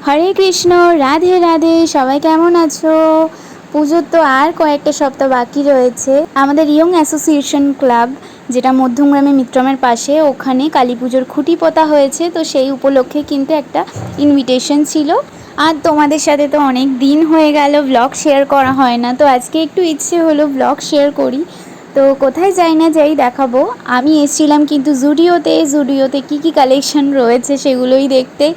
হরে কৃষ্ণ, রাধে রাধে। সবাই কেমন আছো? পুজোর তো আর কয়েকটা সপ্তাহ বাকি রয়েছে। আমাদের ইয়ং অ্যাসোসিয়েশন ক্লাব, যেটা মধ্যমগ্রামে মিত্রমের পাশে, ওখানে কালী পুজোর খুঁটি পোতা হয়েছে। তো সেই উপলক্ষে কিন্তু একটা ইনভিটেশন ছিল। আর তোমাদের সাথে তো অনেক দিন হয়ে গেল ব্লগ শেয়ার করা হয় না, তো আজকে একটু ইচ্ছে হলো ব্লগ শেয়ার করি। তো কোথায় যাই না যাই দেখাবো। আমি এসেছিলাম কিন্তু জুডিওতে কী কী কালেকশন রয়েছে সেগুলোই দেখতে।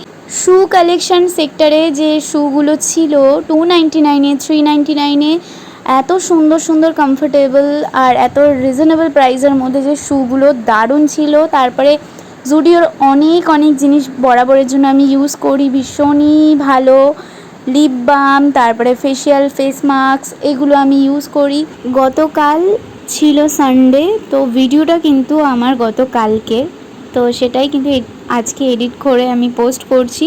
শু কালেকশন সেক্টরে যে শুগুলো ছিল 299-এ, 399-এ, এত সুন্দর সুন্দর কমফোর্টেবল আর এত রিজনেবল প্রাইসের মধ্যে যে শুগুলো দারুণ ছিল। তারপরে জুডিওর অনেক অনেক জিনিস বরাবরের জন্য আমি ইউজ করি, ভীষণই ভালো। লিপ বাম, তারপরে ফেসিয়াল ফেস মাস্ক, এগুলো আমি ইউজ করি। গতকাল ছিল সানডে, তো ভিডিওটা কিন্তু আমার গতকালকে, তো সেটাই কিন্তু আজকে এডিট করে আমি পোস্ট করছি।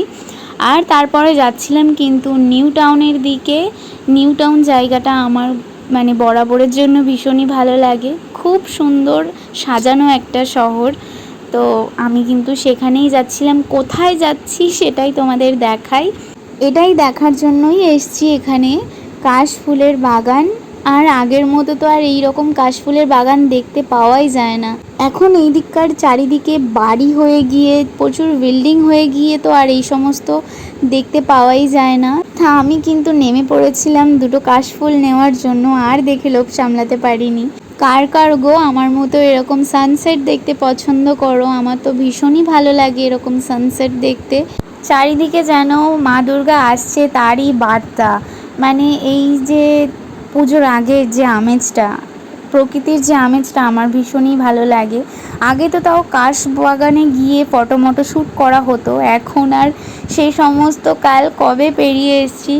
আর তারপরে যাচ্ছিলাম কিন্তু নিউ টাউনের দিকে। নিউ টাউন জায়গাটা আমার মানে বরাবরের জন্য ভীষণই ভালো লাগে, খুব সুন্দর সাজানো একটা শহর। তো আমি কিন্তু সেখানেই যাচ্ছিলাম। কোথায় যাচ্ছি সেটাই তোমাদের দেখাই। এটাই দেখার জন্যই এসছি এখানে। কাশফুলের বাগান, আর আগের মতো তো আর এই রকম কাশফুলের বাগান দেখতে পাওয়াই যায় না। এখন এই দিককার চারিদিকে বাড়ি হয়ে গিয়ে, প্রচুর বিল্ডিং হয়ে গিয়ে তো আর এই সমস্ত দেখতে পাওয়াই যায় না। তা আমি কিন্তু নেমে পড়েছিলাম দুটো কাশফুল নেওয়ার জন্য, আর দেখে লোভ সামলাতে পারিনি। কার কার গো আমার মতো এরকম সানসেট দেখতে পছন্দ করো? আমার তো ভীষণই ভালো লাগে এরকম সানসেট দেখতে। চারিদিকে যেন মা দুর্গা আসছে তারই বার্তা। মানে এই যে পুজোর আগের যে আমেজটা, প্রকৃতির যে আমেজটা আমার ভীষণই ভালো লাগে। আগে তো তাও কাশ বাগানে গিয়ে ফটো শ্যুট করা হতো, এখন আর সেই সমস্ত কাল কবে পেরিয়ে এসেছি।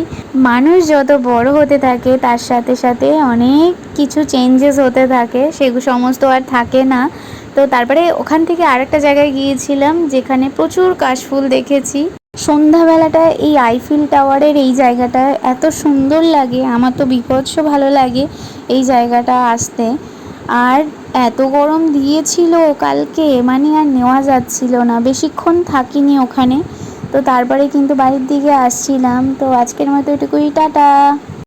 মানুষ যত বড় হতে থাকে তার সাথে সাথে অনেক কিছু চেঞ্জেস হতে থাকে, সেগুলো সমস্ত আর থাকে না। তো তারপরে ওখান থেকে আরেকটা জায়গায় গিয়েছিলাম যেখানে প্রচুর কাশফুল দেখেছি। সন্ধ্যাবেলাটা এই আইফেল টাওয়ারের এই জায়গাটা এত সুন্দর লাগে, আমার তো বিভৎস ভালো লাগে এই জায়গাটা আসতে। আর এত গরম দিয়েছিল কালকে, মানে আর নেওয়া যাচ্ছিল না। বেশিক্ষণ থাকিনি ওখানে। তো তারপরে কিন্তু বাড়ির দিকে আসছিলাম। তো আজকের মতো এটুকুই, টাটা।